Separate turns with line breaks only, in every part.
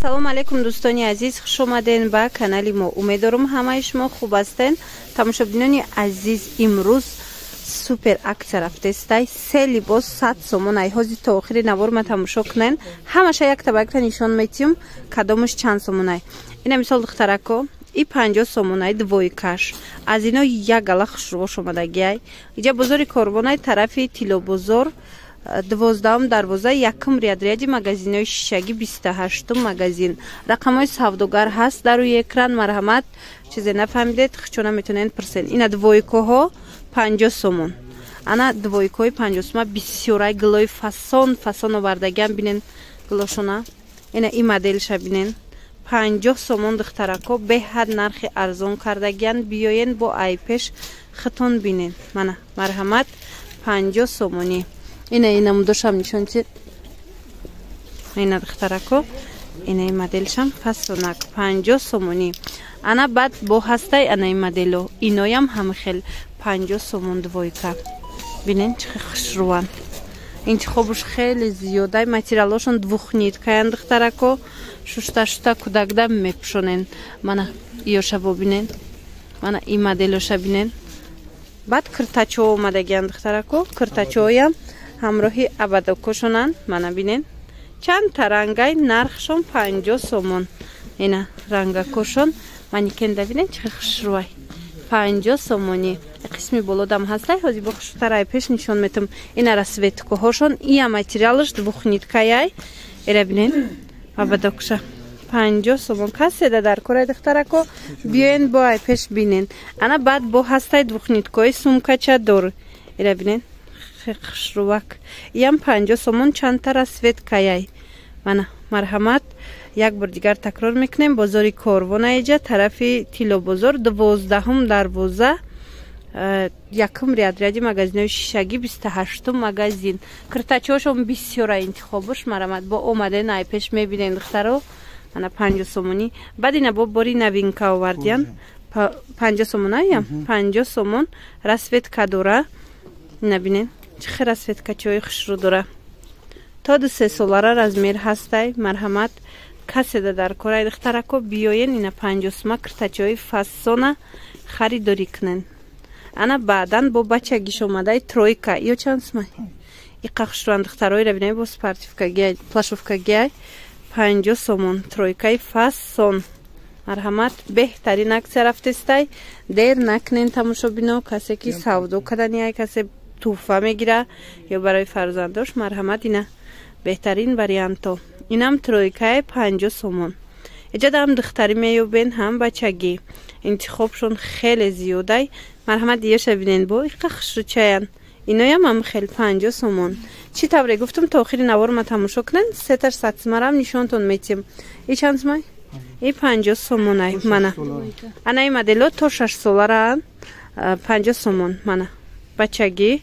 салом алейкум дӯстони азиз, хуш омаден ба канали мо. Умедворам ҳамаи шумо хуб ҳастен. Тамошобинони азиз, имрӯз супер аксия рафтестай 3 либос 100 сомон. Айҳози то охири навор тамошо кунен. Ҳамаша якта ба якта нишон метиҳум кадомаш чанд сомонай. Ина мисол духтарако и 50 сомонай двойкаш. Аз ино як гала хушрувош омадагиай. Иҷа бозори Корвонай тарафи Тило бозор 12 дарвоза якм ряди магазинои шишагӣ 28 магазин. Рақамҳои савдогар ҳаст дар рӯи экран. Марҳамат, чизе нафаҳмидед хичона метонен пирсен. Ина двойкоҳо 50 сомон. Ана двойкои 50 сомон бисёрай гилои фасон овардагиам бинен гилошона. Ина и моделша бинен 50 сомон духтарако беҳад нархи арзон кардагиан. Биёен бо айпеш хитон бинен. Мана марҳамат 50 сомони. Ина мудошам нишонти. Ина духтарако. Ина и моделшам фасонак 50 сомони. Ана бад бо ҳастай ана и модело. Иноям ҳамихел 50 сомон двойка. Бинен чӣ хушруван. Интихобуш хеле зиёдай. Материалошон двухниткаян духтарако. Шушта кудакда мепушонен. Мана иёшаво бинен. Мана и моделоша бинен. Бад киртачо омадагиян духтарако. Киртачоям ҳамроҳи абадокошонан. Мана бинен. Чанд та рангай нархшон 50 сомон. Ина рангакошон. Маникенда бинен чӣ хушрувай. 50 сомони. Қисми болодам ҳастай ҳози бо хушутарай пеш нишон метам. Ина расветкоҳошон ия материалаш двухниткаяй. Эра бинен. Абадокша 50 сомон. Каседа дар корай духтарако биёен бо ай пеш бинен. Ана бад бо ҳастай двухниткои сумкача дор. Эра бинен. Хушрувак. Иям 50 сомон чандта расветкаяй. Мана марҳамат. Як бор дигар такрор мекунем. Бозори Корвона иҷа тарафи Тило бозор 12 дарвоза якм ряди магазинои шишагӣ 28 магазин. Киртачошон бисёра интихобуш марҳамат бо омаден айпеш мебинен духтаро. Ана 50 сомони. Баъд ина бо бори новинка овардиан 50 сомон аям 50 сомон расветка дора. Ина бинен чихе расветкачои хушру дора. То 2 солара размер ҳастай марҳамат. Каседа дар корай духтарако биёен ина 50 сомон киртачои фасона харидорӣ кунен. Ана баъдан бо бачагиш омадай тройка. Иё чанд сомон? Иқа хушруван духтароира бинай бо спортивкагиай плашовкагиай 50 сомон тройкаи фасон. Марҳамат беҳтарин аксия рафтестай. Дер накунен тамошобино. Касе ки савдо кардани касе туҳфа мегира ё барои фарзандош марҳамат ина беҳтарин варианто. Инам тройкаи 50 сомон. Иҷа дам духтарӣ меёбен ҳам бачагӣ. Интихобшон хеле зиёдай. Марҳамат диёша бинен бо иқа хушручаян. Иноям ҳам хел 50 сомон. Чӣ тавре гуфтам то охири наворма тамошо кунен. Сеташ сатсмарам нишонтон метиҳам. И чанд сомон? И 50 сомонай. Мана. Ана и модело то 6 соларан 50 сомон. Мана. Бачагӣ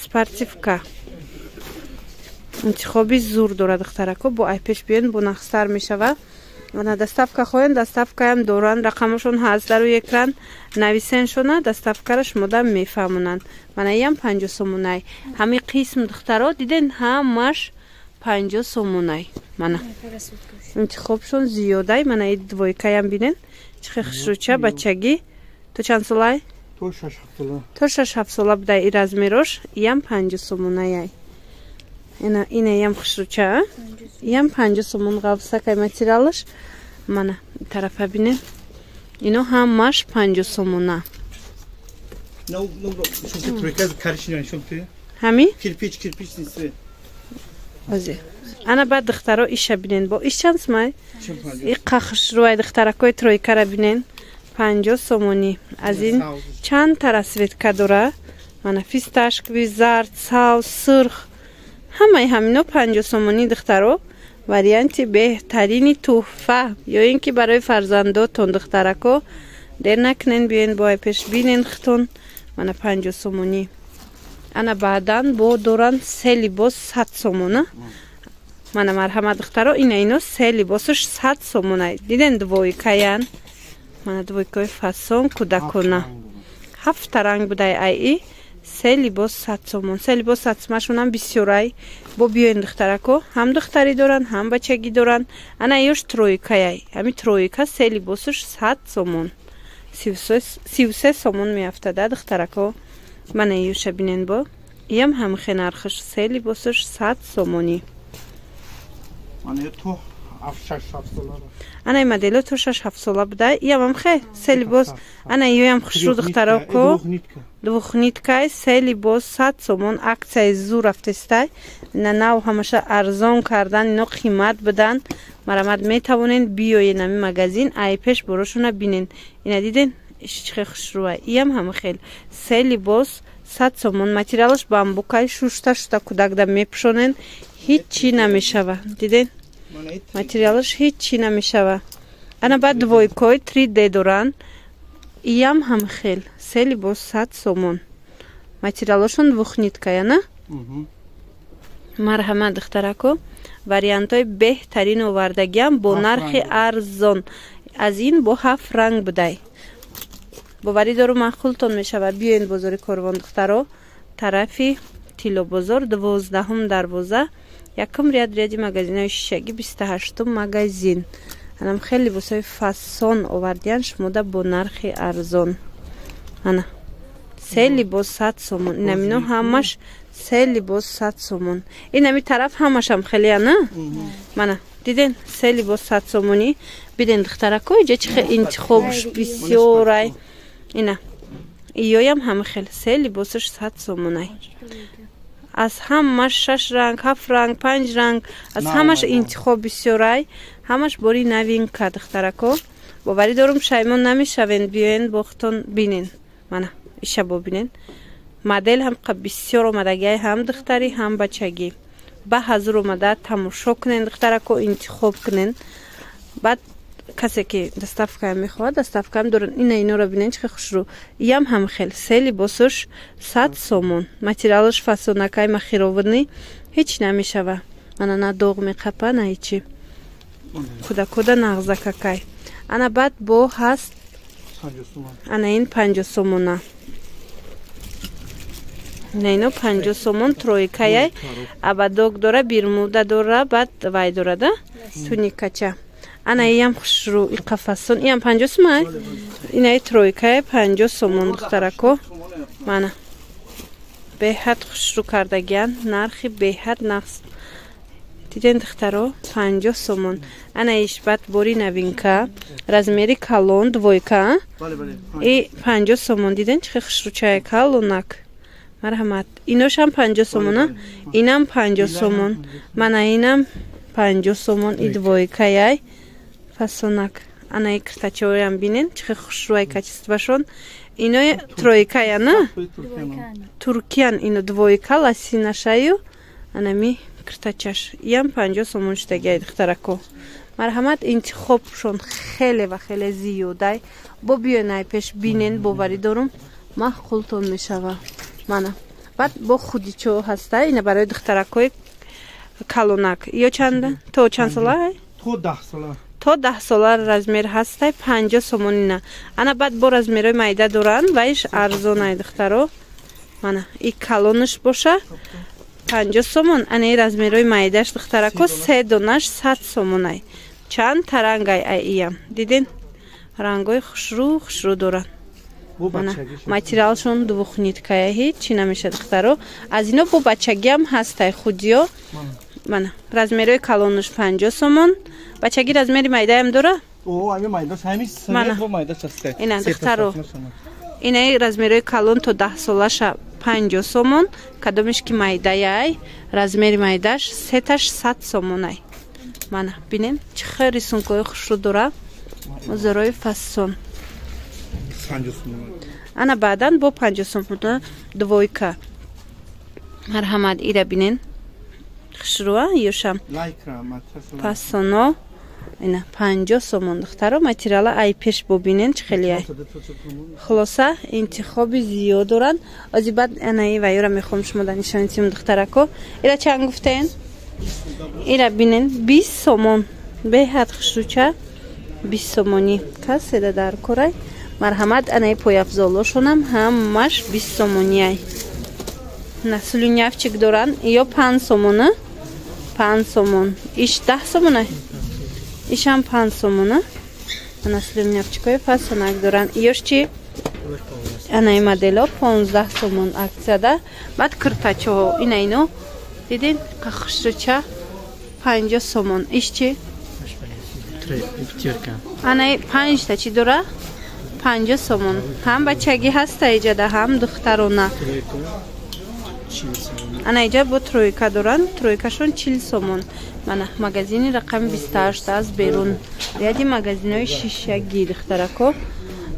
спортивка. Интихоби зур дорад духтарако бо айпеш биён бо нахстар мешава. Ана доставка хоҳен доставкаам доран. Рақамошон ҳаст дар рӯи экран. Нависен шона доставкара шумода мефаҳмонанд. Мана иям 50 сомонай. Ҳами қисм духтаро диден ҳамаш 50 сомонай. Мана интихобшон зиёдай. Мана и двойкаям бинен чихе хушруча бачагӣ. То чанд солай? То 6-7 сола будай и размерош. Иям 50 сомонай. Ина иям хушруча. Иям 50 сомон ғавсакай материалаш. Мана тарафа бинен. Ино ҳамаш 50 сомона. Ҳами? Кирпич. Ози. Ана бад духтаро иша бинен бо. Иш чанд сомай? Иқа хушрувай духтаракои тройкара бинен 50 сомони. Аз ин чанд та расветка дора. Мана фисташкови, зард, сав, сирх. Ҳамаи ҳамино 50 сомони духтаро. Варианти беҳтарини туҳфа ё ин ки барои фарзандотон духтарако дер накунен биёен бо айпеш бинен хитон. Мана 50 сомони. Ана баъдан бо доран 3 либос 100 сомона. Мана марҳамат духтаро ино 3 либосаш 100 сомонай. Диден двойкаян. Мана двойкаи фасон кудакона. 7 ранг будай ай се либос 100 сомон. се либос 100 сомонам бисёрай. Бо биёин духтарако, ҳам духтарӣ доранд, ҳам бачагӣ доранд. Ана ёш троикаяй. Ҳами троика се либосуш 100 сомон. 33 сомон меафтада духтарако. Мана ёша бинен бо. Иям ҳамихе нархаш се либосуш 100 сомонӣ. Ана ин модело то 6-7 сола буда. Иям ҳамихе се либос. Ана ёям хушру духтарако. Двухниткай се либос 100 сомон. Аксияи зур рафтестай. На нав ҳамаша арзон кардан, ино қимат бидан. Марамад метавонен биёен ами магазин ай пеш борошуна бинен. Ина диден чихе хушруа. Иям ҳамихел се либос 100 сомон. Материалаш бамбукай шушта кудакда мепушонен. Ҳичи намешава. Диден? Материалаш ҳичи намешава. Ана баъд двойкой 3D доран. Иям ҳамихел се либос 100 сомон. Материалашон двухниткая, на? Марҳамат духтарако. Вариантои беҳтарин овардагиам бо нархи арзон. Аз ин бо 7 ранг будай. Боварӣ дору маъқултон мешава. Биёин бозори Корвон духтаро. Тарафи Тило бозор 12 дарвоза. Якум ряди магазинои шишагӣ 28 магазин. Анам хеле либосои фасон овардиян шумода бо нархи арзон. Ана се либос 100 сомон. Инамино ҳамаш се либос 100 сомон. Инами тараф ҳамашам хелея, на? Мана диден се либос 100 сомонӣ. Биден духтарако иҷа чихе интихобш бисёрай. Ина иёям ҳамихел се либосуш 100 сомонай. Аз ҳамаш 6 ранг, 7 ранг, 5 ранг, аз ҳамаш интихоб бисёрай. Ҳамаш бори новинка духтарако. Боварӣ дорум шаймон намешавен. Биёен бохтон бинен. Мана иша бобинен. Модел ҳам бисёр омадагиай, ҳам духтарӣ, ҳам бачагӣ. Ба ҳазур омада тамошо кунен духтарако, интихоб кунен. Баъд касе ки доставка мехоҳад, доставка доран. Иноро бинен чихе хушру. Иям ҳамихел се либосуш 100 сомон. Материалаш фасонакай махировани ҳеч намешава. Ана на доғ меқапа, на ҳичи. Куда нағзакакай. Ана баъд бо ҳаст. Ана ин 50 сомона. Нейно 50 сомон тройкаяй. Абадок дора, бирмуда дора, баъд вай дора, да? Туникача. Ана иям хушру иқафасон. Иям 50 сомай. Инаи тройкаяй 50 сомон духтарако. Мана беҳад хушру кардагиян. Нархи беҳад нақс. Диден духтаро 50 сомон. Ана иш баъд бори новинка. Размери калон двойка. И 50 сомон. Диден чихе хушру чай калонак. Марҳамат. Иношам 50 сомона. Инам 50 сомон. Мана инам 50 сомон. И двойкаяй фасонак. Ана и киртачаоям бинен чихе хушруай качествашон. Ино тройкая, на? Туркиян ино двойка ласинашаю. Анами киртачаш. Иям 50 сомон штагиай духтарако. Марҳамат, интихобшон хеле ва хеле зиёдай. Бо биёнай пеш бинен боварӣ дорум маъқултон мешава. Мана баъд бо худичо ҳаста. Ина барои духтаракои калонак. Ё чанда? То чанд сола?
То 10 сола.
То 10 сола размер ҳастай 50 сомон ина. Ана баъд бо размерои майда доранд ва иш арзонай духтаро. Мана и калонаш боша 50 сомон. Ана и размерои майдаш духтарако се донаш 100 сомонай. Чанд тарангай ай иям. Диден? Рангои хушру доранд. Материалшон двухниткая ҳичи намеша духтаро. Аз ино бо бачагиам ҳастай худиё. Мана размерои калонуш 50 сомон. Бачаги размери майдаям дора?
Ами майдаш ҳамис бо майдаш ҳастай.
Ина духтаро. Инаи размерои калон то 10 солаша 50 сомон. Кадомиш ки майдаяй, размери майдаш сеташ 100 сомонай. Мана бинен чихе рисункои хушру дора. Озорои фасон. Ана баъдан бо 50 сомона двойка. Марҳамат, ира бинен хушруа ёшам фасоно. Ина 50 сомон духтаро. Материала ай пеш бобинен чихелияй. Хулоса интихоби зиёд доранд. Ози баъд анаи вайёра мехоҳам шумо да нишони тим духтарако. Ира чанд гуфтаен? Ира бинен 20 сомон. Беҳад хушруча 20 сомонӣ. Касе да дар корай. Марҳамат, анаи пояфзолошонам ҳамаш 20 сомонияй. на слюнявчик доран ё 5 сомона 5 сомон иш 10 сомона ишам 5 сомона ана слюнявчикои пасанак доран ёш чи ана модело 15 сомон акцияда баъд киртачо ина ино дидин қахшрича 50 сомон иш чи ана 5 та чи дора 50 сомон ҳам бачагӣ ҳаста иҷада ҳам духтарона ана иҷа бо тройка доранд тройкашон 40 сомон мана магазини рақами 28 аз берун яди магазинои шишагӣ духтарако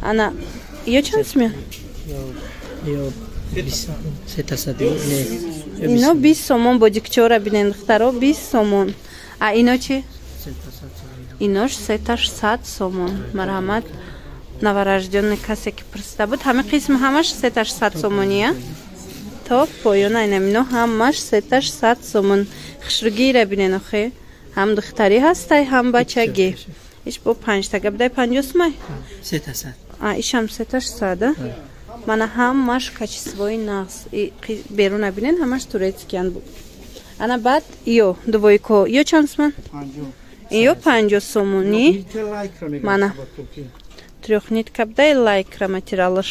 ана ё чанд сомон ино 20 сомон бо дикчора бинен духтаро 20 сомон а ино чи инош 300 сомон марҳамат новорождённый касе ки пурсида буд ҳами қисм ҳамаш 300 сомония то поёна инамино ҳамаш 300 сомон хушругиира бинен охе ҳам духтарӣ ҳастай ҳам бачагӣ иш бо 5 тага бидай 50 сомай
300
а ишам 300 мана ҳамаш качествои нағз беруна бинен ҳамаш турецкиян буд ана баъд ё двойко ё чанд сомон ё 50 сомони мана трёхнитка бидай лайкра материалаш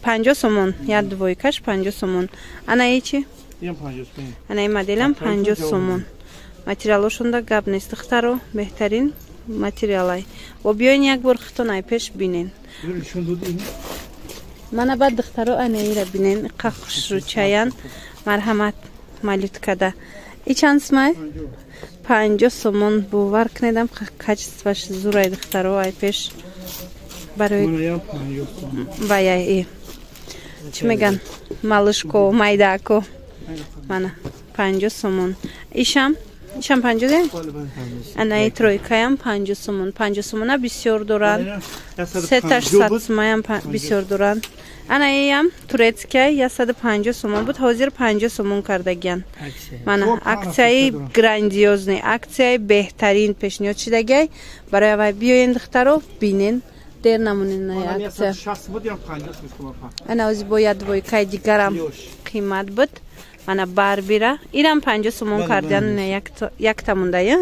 50 сомон як двойкаш 50 сомон ана ичи ана моделам 50 сомон материалошонда гап нест духтаро беҳтарин материалай бо биёин як бор хитонай пеш бинен мана баъд духтаро анаира бинен қахшручаян марҳамат малюткада и чанд сомай 50 сомон бовар кунедам качестваш зурай духтаро ай пеш барои баяи чӣ меган малышко майдаако мана 50 сомон ишам 50 анаи тройкаям 50 сомон 50 сомона бисёр доранд 300 сомаям бисёр доранд анаиам турецкия 150 сомон буд ҳозир 50 сомон кардагиян мана аксияи грандиозни аксияи беҳтарин пешниҳод шидагиай барои авай биёен духтаро бинен дер намонен аксия ана ози бо як двойкаи дигарам қимат буд мана барбира ирам 50 сомон кардан якта мондая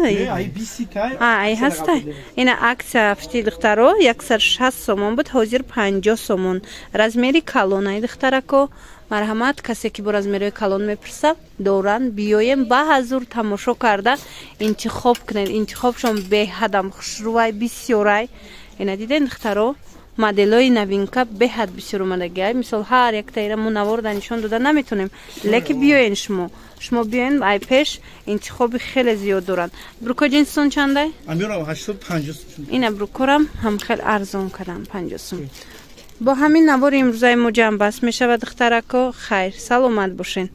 ай ҳастай ина аксия фти духтаро 160 сомон буд ҳозир 50 сомон размери калонаи духтарако марҳамат касе ки бо размерои калон мепурса доранд биёем ба ҳазур тамошо карда интихоб кунед интихобшон беҳадам хушрувай бисёрай ина диден духтаро моделои новинка беҳад бисёр омадагиай мисол ҳар яктаира мо наворда нишон дода наметонем леки биёен шумо биёен ай пеш интихоби хеле зиёд доранд бруко ҷинсисон чандай ина брукорам ҳам хеле арзон кардам 50 сом бо ҳамин навори имрӯзаи мо ҷамъ бас мешавад духтарако хайр саломат бошен